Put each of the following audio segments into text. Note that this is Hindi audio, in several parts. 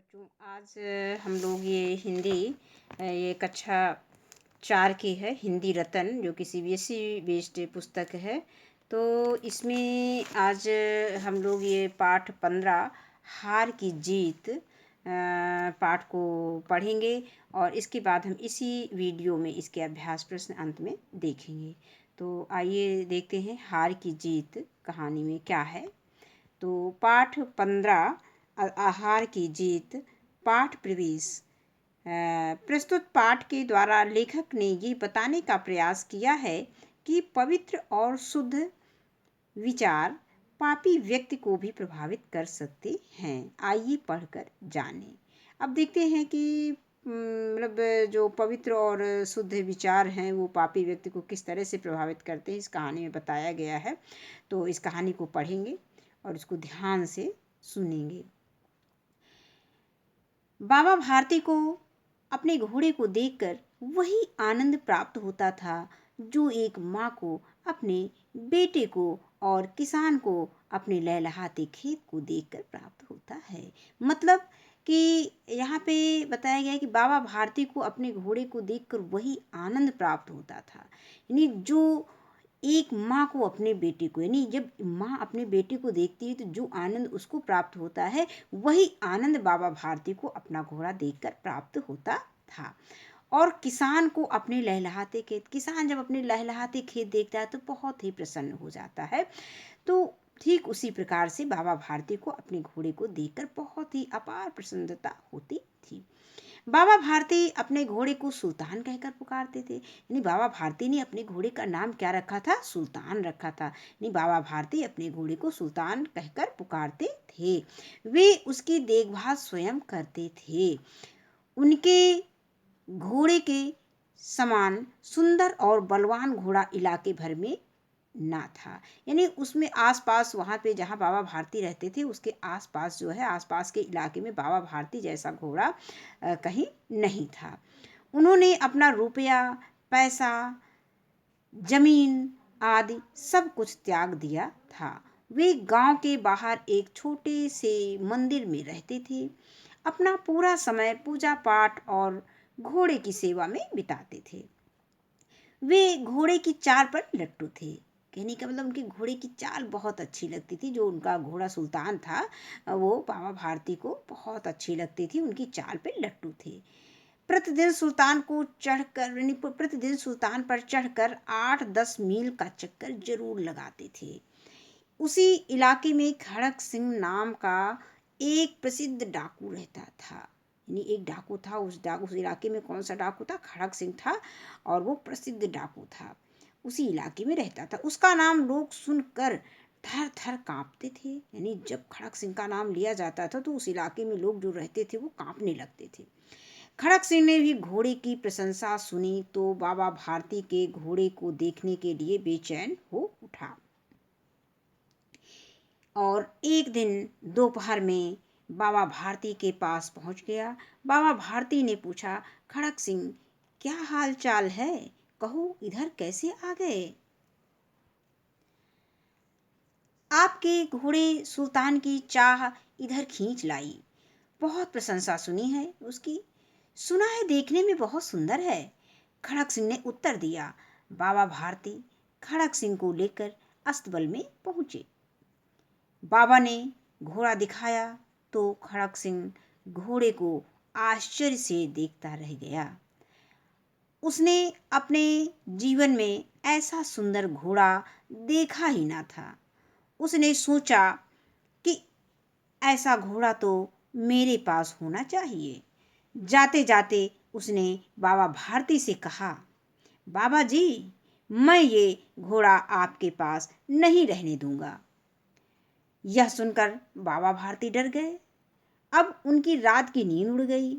बच्चों आज हम लोग ये हिंदी ये कक्षा 4 की है हिंदी रतन जो कि सीबीएसई बेस्ड पुस्तक है। तो इसमें आज हम लोग ये पाठ 15 हार की जीत पाठ को पढ़ेंगे और इसके बाद हम इसी वीडियो में इसके अभ्यास प्रश्न अंत में देखेंगे। तो आइए देखते हैं हार की जीत कहानी में क्या है। तो पाठ 15 आहार की जीत पाठ प्रवेश। प्रस्तुत पाठ के द्वारा लेखक ने ये बताने का प्रयास किया है कि पवित्र और शुद्ध विचार पापी व्यक्ति को भी प्रभावित कर सकते हैं। आइए पढ़कर जानें। अब देखते हैं कि मतलब जो पवित्र और शुद्ध विचार हैं वो पापी व्यक्ति को किस तरह से प्रभावित करते हैं, इस कहानी में बताया गया है। तो इस कहानी को पढ़ेंगे और इसको ध्यान से सुनेंगे। बाबा भारती को अपने घोड़े को देखकर वही आनंद प्राप्त होता था जो एक माँ को अपने बेटे को और किसान को अपने लहलहाते खेत को देखकर प्राप्त होता है। मतलब कि यहाँ पे बताया गया है कि बाबा भारती को अपने घोड़े को देखकर वही आनंद प्राप्त होता था। यानी जो एक माँ को अपने बेटे को, यानी जब माँ अपने बेटे को देखती है तो जो आनंद उसको प्राप्त होता है वही आनंद बाबा भारती को अपना घोड़ा देखकर प्राप्त होता था। और किसान को अपने लहलहाते खेत, किसान जब अपने लहलहाते खेत देखता है तो बहुत ही प्रसन्न हो जाता है। तो ठीक उसी प्रकार से बाबा भारती को अपने घोड़े को देखकर बहुत ही अपार प्रसन्नता होती थी। बाबा भारती अपने घोड़े को सुल्तान कहकर पुकारते थे। यानी बाबा भारती ने अपने घोड़े का नाम क्या रखा था? सुल्तान रखा था। यानी बाबा भारती अपने घोड़े को सुल्तान कहकर पुकारते थे। वे उसकी देखभाल स्वयं करते थे। उनके घोड़े के समान सुंदर और बलवान घोड़ा इलाके भर में ना था। यानी उसमें आसपास, वहाँ पे जहाँ बाबा भारती रहते थे उसके आसपास जो है, आसपास के इलाके में बाबा भारती जैसा घोड़ा कहीं नहीं था। उन्होंने अपना रुपया, पैसा, जमीन आदि सब कुछ त्याग दिया था। वे गांव के बाहर एक छोटे से मंदिर में रहते थे। अपना पूरा समय पूजा पाठ और घोड़े की सेवा में बिताते थे। वे घोड़े की चाल पर लट्टू थे। कहने का मतलब उनके घोड़े की चाल बहुत अच्छी लगती थी। जो उनका घोड़ा सुल्तान था वो बाबा भारती को बहुत अच्छी लगती थी, उनकी चाल पे लट्टू थे। प्रतिदिन सुल्तान को चढ़कर, यानी प्रतिदिन सुल्तान पर चढ़कर 8-10 मील का चक्कर जरूर लगाते थे। उसी इलाके में खड़क सिंह नाम का एक प्रसिद्ध डाकू रहता था। यानी एक डाकू था, उस इलाके में कौन सा डाकू था? खड़क सिंह था और वो प्रसिद्ध डाकू था, उसी इलाके में रहता था। उसका नाम लोग सुनकर थर थर कांपते थे। यानी जब खड़क सिंह का नाम लिया जाता था तो उस इलाके में लोग जो रहते थे वो कांपने लगते थे। खड़क सिंह ने भी घोड़े की प्रशंसा सुनी तो बाबा भारती के घोड़े को देखने के लिए बेचैन हो उठा। और एक दिन दोपहर में बाबा भारती के पास पहुंच गया। बाबा भारती ने पूछा, खड़क सिंह क्या हाल चाल है? कहो इधर कैसे आ गए? आपके घोड़े सुल्तान की चाह इधर खींच लाई। बहुत प्रशंसा सुनी है उसकी, सुना है देखने में बहुत सुंदर है। खड़क सिंह ने उत्तर दिया। बाबा भारती खड़क सिंह को लेकर अस्तबल में पहुंचे। बाबा ने घोड़ा दिखाया तो खड़क सिंह घोड़े को आश्चर्य से देखता रह गया। उसने अपने जीवन में ऐसा सुंदर घोड़ा देखा ही ना था। उसने सोचा कि ऐसा घोड़ा तो मेरे पास होना चाहिए। जाते जाते उसने बाबा भारती से कहा, बाबा जी मैं ये घोड़ा आपके पास नहीं रहने दूंगा। यह सुनकर बाबा भारती डर गए। अब उनकी रात की नींद उड़ गई।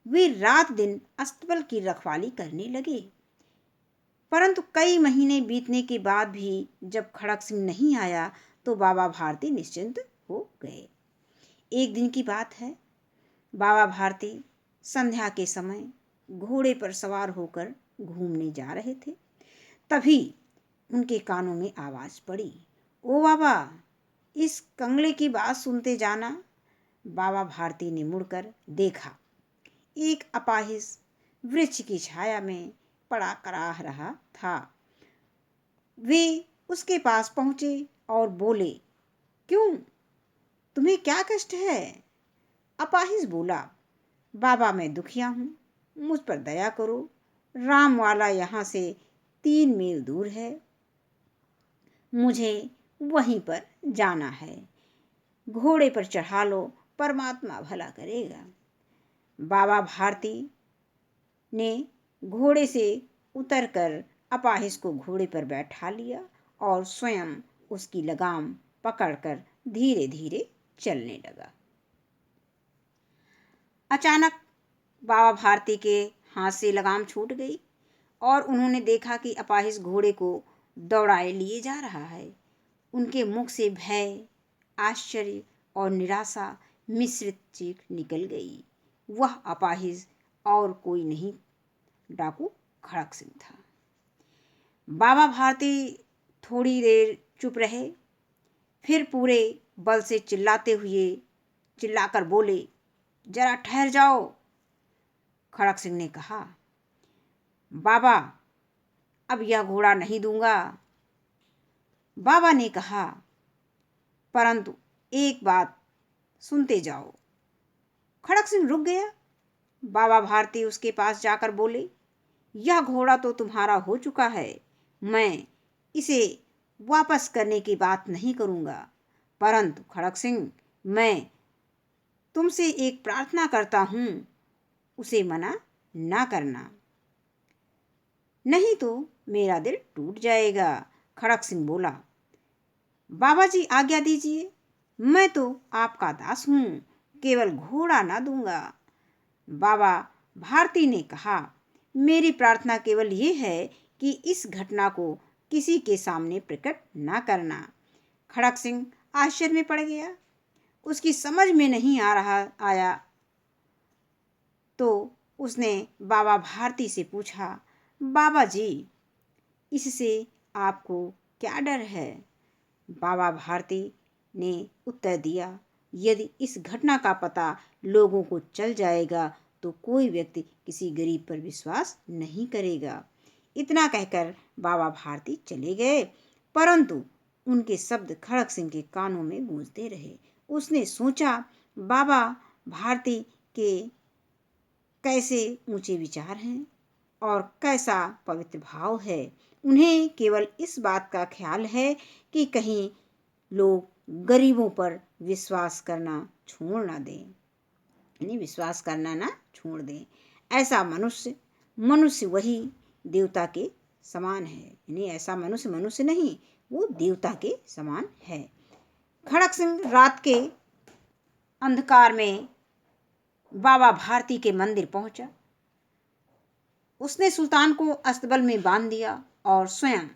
वे रात दिन अस्तबल की रखवाली करने लगे। परंतु कई महीने बीतने के बाद भी जब खड़क सिंह नहीं आया तो बाबा भारती निश्चिंत हो गए। एक दिन की बात है, बाबा भारती संध्या के समय घोड़े पर सवार होकर घूमने जा रहे थे। तभी उनके कानों में आवाज पड़ी, ओ बाबा इस कंगले की बात सुनते जाना। बाबा भारती ने मुड़कर देखा। एक अपाहिज वृक्ष की छाया में पड़ा कराह रहा था। वे उसके पास पहुंचे और बोले, क्यों, तुम्हें क्या कष्ट है? अपाहिज बोला, बाबा मैं दुखिया हूं, मुझ पर दया करो। रामवाला यहाँ से 3 मील दूर है, मुझे वहीं पर जाना है। घोड़े पर चढ़ा लो, परमात्मा भला करेगा। बाबा भारती ने घोड़े से उतरकर अपाहिज को घोड़े पर बैठा लिया और स्वयं उसकी लगाम पकड़कर धीरे धीरे चलने लगा। अचानक बाबा भारती के हाथ से लगाम छूट गई और उन्होंने देखा कि अपाहिज घोड़े को दौड़ाए लिए जा रहा है। उनके मुख से भय, आश्चर्य और निराशा मिश्रित चीख निकल गई। वह अपाहिज और कोई नहीं, डाकू खड़क सिंह था। बाबा भारती थोड़ी देर चुप रहे, फिर पूरे बल से चिल्लाकर बोले, जरा ठहर जाओ। खड़क सिंह ने कहा, बाबा अब यह घोड़ा नहीं दूंगा। बाबा ने कहा, परंतु एक बात सुनते जाओ। खड़क सिंह रुक गया। बाबा भारती उसके पास जाकर बोले, यह घोड़ा तो तुम्हारा हो चुका है, मैं इसे वापस करने की बात नहीं करूंगा, परंतु खड़क सिंह मैं तुमसे एक प्रार्थना करता हूं, उसे मना ना करना, नहीं तो मेरा दिल टूट जाएगा। खड़क सिंह बोला, बाबा जी आज्ञा दीजिए, मैं तो आपका दास हूं, केवल घोड़ा ना दूंगा। बाबा भारती ने कहा, मेरी प्रार्थना केवल ये है कि इस घटना को किसी के सामने प्रकट ना करना। खड़क सिंह आश्चर्य में पड़ गया। उसकी समझ में नहीं आया तो उसने बाबा भारती से पूछा, बाबा जी इससे आपको क्या डर है? बाबा भारती ने उत्तर दिया, यदि इस घटना का पता लोगों को चल जाएगा तो कोई व्यक्ति किसी गरीब पर विश्वास नहीं करेगा। इतना कहकर बाबा भारती चले गए, परंतु उनके शब्द खड़क सिंह के कानों में गूंजते रहे। उसने सोचा, बाबा भारती के कैसे ऊंचे विचार हैं और कैसा पवित्र भाव है। उन्हें केवल इस बात का ख्याल है कि कहीं लोग गरीबों पर विश्वास करना छोड़ ना दें, यानी विश्वास करना ना छोड़ दें। ऐसा मनुष्य वही देवता के समान है, यानी ऐसा मनुष्य नहीं, वो देवता के समान है। खड़क सिंह रात के अंधकार में बाबा भारती के मंदिर पहुंचा। उसने सुल्तान को अस्तबल में बांध दिया और स्वयं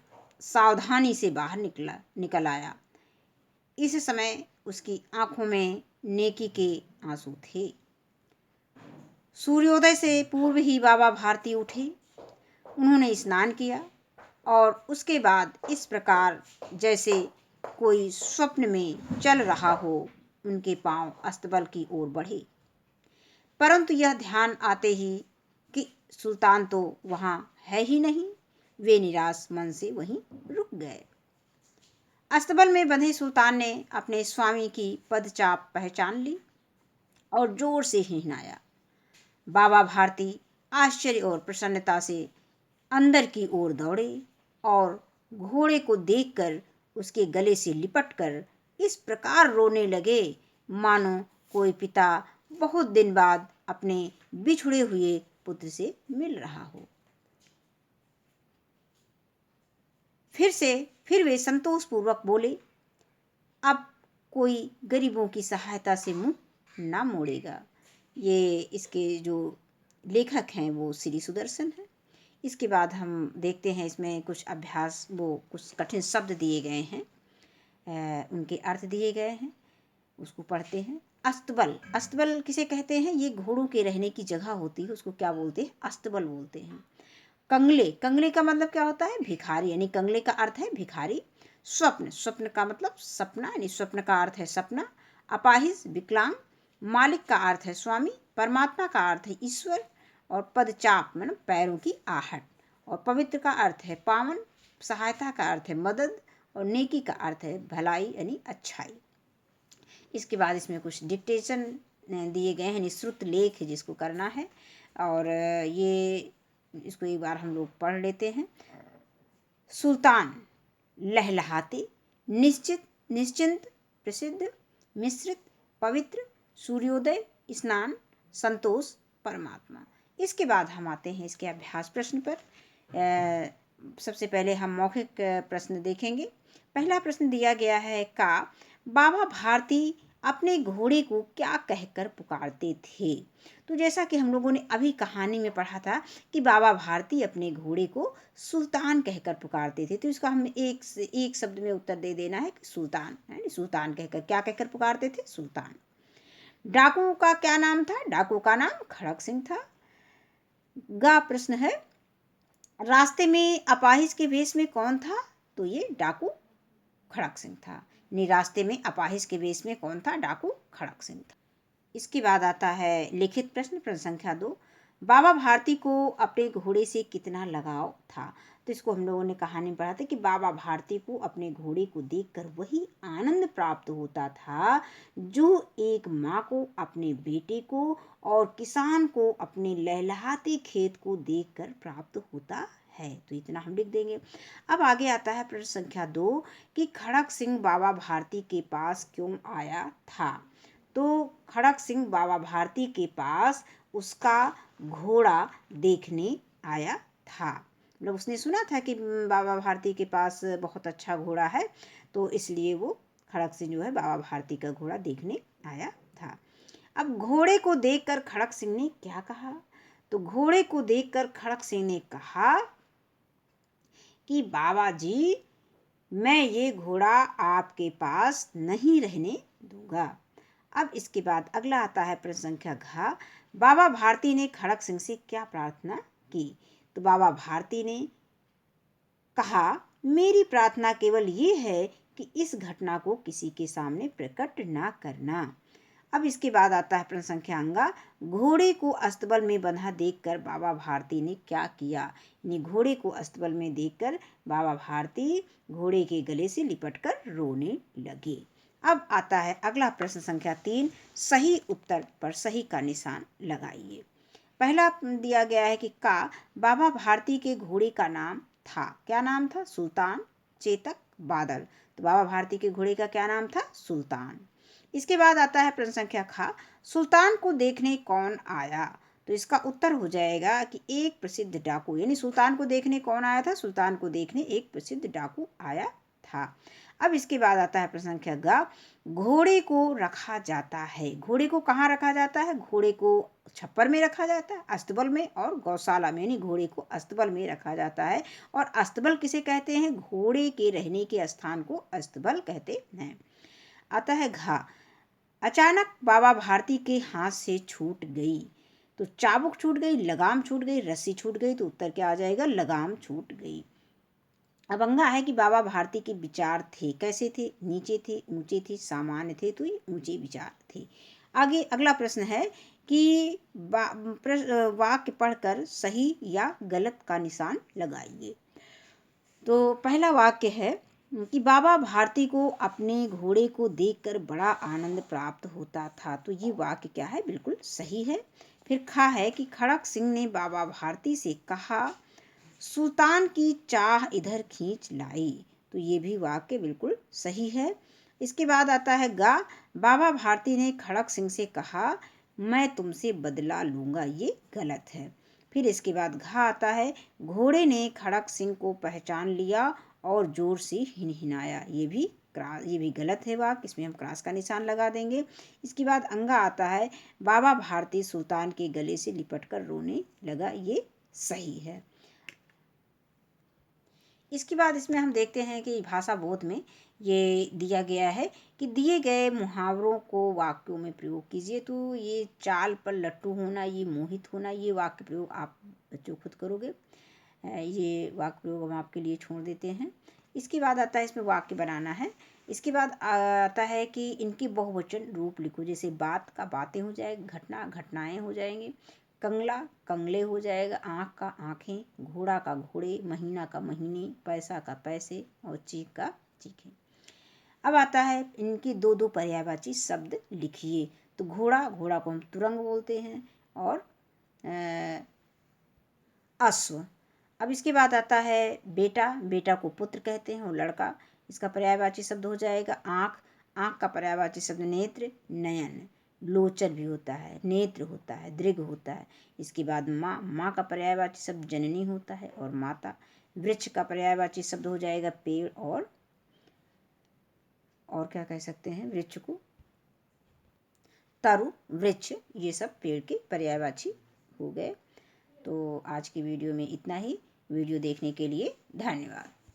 सावधानी से बाहर निकल आया। इस समय उसकी आंखों में नेकी के आंसू थे। सूर्योदय से पूर्व ही बाबा भारती उठे। उन्होंने स्नान किया और उसके बाद इस प्रकार जैसे कोई स्वप्न में चल रहा हो, उनके पांव अस्तबल की ओर बढ़े। परंतु यह ध्यान आते ही कि सुल्तान तो वहां है ही नहीं, वे निराश मन से वहीं रुक गए। अस्तबल में बंधे सुल्तान ने अपने स्वामी की पदचाप पहचान ली और जोर से हिहनाया। बाबा भारती आश्चर्य और प्रसन्नता से अंदर की ओर दौड़े और घोड़े को देखकर उसके गले से लिपटकर इस प्रकार रोने लगे मानो कोई पिता बहुत दिन बाद अपने बिछुड़े हुए पुत्र से मिल रहा हो। फिर वे संतोषपूर्वक बोले, अब कोई गरीबों की सहायता से मुंह ना मोड़ेगा। ये इसके जो लेखक हैं वो श्री सुदर्शन हैं। इसके बाद हम देखते हैं इसमें कुछ अभ्यास, वो कुछ कठिन शब्द दिए गए हैं, उनके अर्थ दिए गए हैं, उसको पढ़ते हैं। अस्तबल किसे कहते हैं? ये घोड़ों के रहने की जगह होती है, उसको क्या बोलते हैं? अस्तबल बोलते हैं। कंगले का मतलब क्या होता है? भिखारी, यानी कंगले का अर्थ है भिखारी। स्वप्न का मतलब सपना, यानी स्वप्न का अर्थ है सपना। अपाहिज विकलांग, मालिक का अर्थ है स्वामी, परमात्मा का अर्थ है ईश्वर, और पदचाप मतलब पैरों की आहट, और पवित्र का अर्थ है पावन, सहायता का अर्थ है मदद, और नेकी का अर्थ है भलाई यानी अच्छाई। इसके बाद इसमें कुछ डिक्टेशन दिए गए हैं, यानी श्रुत लेख जिसको करना है, और ये इसको एक बार हम लोग पढ़ लेते हैं। सुल्तान, लहलहाते, निश्चित, निश्चिंत, प्रसिद्ध, मिश्रित, पवित्र, सूर्योदय, स्नान, संतोष, परमात्मा। इसके बाद हम आते हैं इसके अभ्यास प्रश्न पर। सबसे पहले हम मौखिक प्रश्न देखेंगे। पहला प्रश्न दिया गया है का बाबा भारती अपने घोड़े को क्या कहकर पुकारते थे। तो जैसा कि हम लोगों ने अभी कहानी में पढ़ा था कि बाबा भारती अपने घोड़े को सुल्तान कहकर पुकारते थे, तो इसका हमें एक शब्द में उत्तर दे देना है कि सुल्तान, है। सुल्तान कहकर, क्या कहकर पुकारते थे? सुल्तान। डाकू का क्या नाम था? डाकू का नाम खड़क सिंह था। गा प्रश्न है, रास्ते में अपाहिज के वेश में कौन था? तो ये डाकू खड़क सिंह था। रास्ते में अपाहिज के वेश में कौन था? डाकू खड़क सिंह था। इसके बाद आता है लिखित प्रश्न, प्रश्न संख्या 2। बाबा भारती को अपने घोड़े से कितना लगाव था? तो इसको हम लोगों ने कहानी में पढ़ा था कि बाबा भारती को अपने घोड़े को देखकर वही आनंद प्राप्त होता था जो एक माँ को अपने बेटे को और किसान को अपने लहलहाते खेत को देखकर प्राप्त होता है। तो इतना हम लिख देंगे। अब आगे आता है प्रश्न संख्या 2 कि खड़क सिंह बाबा भारती के पास क्यों आया था। तो खड़क सिंह बाबा भारती के पास उसका घोड़ा देखने आया था। मतलब उसने सुना था कि बाबा भारती के पास बहुत अच्छा घोड़ा है, तो इसलिए वो खड़क सिंह जो है बाबा भारती का घोड़ा देखने आया था। अब घोड़े को देखकर खड़क सिंह ने क्या कहा? तो घोड़े को देखकर खड़क सिंह ने कहा कि बाबा जी, मैं ये घोड़ा आपके पास नहीं रहने दूंगा। अब इसके बाद अगला आता है प्रश्न संख्या घ। बाबा भारती ने खड़क सिंह से क्या प्रार्थना की? तो बाबा भारती ने कहा, मेरी प्रार्थना केवल ये है कि इस घटना को किसी के सामने प्रकट ना करना। अब इसके बाद आता है प्रश्न संख्या अंगा। घोड़े को अस्तबल में बंधा देखकर बाबा भारती ने क्या किया? यानी घोड़े को अस्तबल में देखकर बाबा भारती घोड़े के गले से लिपटकर रोने लगे। अब आता है अगला प्रश्न संख्या 3। सही उत्तर पर सही का निशान लगाइए। पहला दिया गया है कि का बाबा भारती के घोड़े का नाम था। क्या नाम था? सुल्तान, चेतक, बादल। तो बाबा भारती के घोड़े का क्या नाम था? सुल्तान। इसके बाद आता है प्रश्न संख्या खा। सुल्तान को देखने कौन आया? तो इसका उत्तर हो जाएगा कि एक प्रसिद्ध डाकू, यानी सुल्तान को देखने कौन आया था? सुल्तान को देखने एक प्रसिद्ध डाकू आया था। अब इसके बाद आता है प्रश्न संख्या ग। घोड़े को रखा जाता है। घोड़े को कहाँ रखा जाता है? घोड़े को छप्पर में रखा जाता है, अस्तबल में और गौशाला में, यानी घोड़े को अस्तबल में रखा जाता है। और अस्तबल किसे कहते हैं? घोड़े के रहने के स्थान को अस्तबल कहते हैं। आता है घा। अचानक बाबा भारती के हाथ से छूट गई। तो चाबुक छूट गई, लगाम छूट गई, रस्सी छूट गई। तो उत्तर क्या आ जाएगा? लगाम छूट गई। अब अंगा है कि बाबा भारती के विचार थे, कैसे थे? नीचे थे, ऊंचे थे, सामान्य थे। तो ये ऊंचे विचार थे। आगे अगला प्रश्न है कि वाक्य पढ़कर सही या गलत का निशान लगाइए। तो पहला वाक्य है कि बाबा भारती को अपने घोड़े को देखकर बड़ा आनंद प्राप्त होता था। तो ये वाक्य क्या है? बिल्कुल सही है। फिर खा है कि खड़क सिंह ने बाबा भारती से कहा, सुल्तान की चाह इधर खींच लाई। तो ये भी वाक्य बिल्कुल सही है। इसके बाद आता है गा। बाबा भारती ने खड़क सिंह से कहा, मैं तुमसे बदला लूंगा। ये गलत है। फिर इसके बाद घा आता है, घोड़े ने खड़क सिंह को पहचान लिया और जोर से हिनहिनाया। ये भी गलत है वाक्य, इसमें हम क्रॉस का निशान लगा देंगे। इसके बाद अंगा आता है, बाबा भारती सुल्तान के गले से लिपटकर रोने लगा। ये सही है। इसके बाद इसमें हम देखते हैं कि भाषा बोध में ये दिया गया है कि दिए गए मुहावरों को वाक्यों में प्रयोग कीजिए। तो ये चाल पर लट्टू होना, ये मोहित होना, ये वाक्य प्रयोग आप बच्चों खुद करोगे। ये वाक्य प्रयोग हम आपके लिए छोड़ देते हैं। इसके बाद आता है इसमें वाक्य बनाना है। इसके बाद आता है कि इनकी बहुवचन रूप लिखो। जैसे बात का बातें हो जाएगा, घटना घटनाएं हो जाएंगी, कंगला कंगले हो जाएगा, आँख का आँखें, घोड़ा का घोड़े, महीना का महीने, पैसा का पैसे और चीख का चीखें। अब आता है इनकी दो दो पर्यायवाची शब्द लिखिए। तो घोड़ा, घोड़ा को हम तुरंग बोलते हैं, और अश्व। अब इसके बाद आता है बेटा, बेटा को पुत्र कहते हैं, और लड़का, इसका पर्यायवाची शब्द हो जाएगा आँख, आँख का पर्यायवाची शब्द नेत्र, नयन, लोचन भी होता है, नेत्र होता है, दृग होता है। इसके बाद माँ, माँ का पर्यायवाची शब्द जननी होता है और माता। वृक्ष का पर्यायवाची शब्द हो जाएगा पेड़, और क्या कह सकते हैं वृक्ष को, तरु, वृक्ष, ये सब पेड़ के पर्यायवाची हो गए। तो आज की वीडियो में इतना ही। वीडियो देखने के लिए धन्यवाद।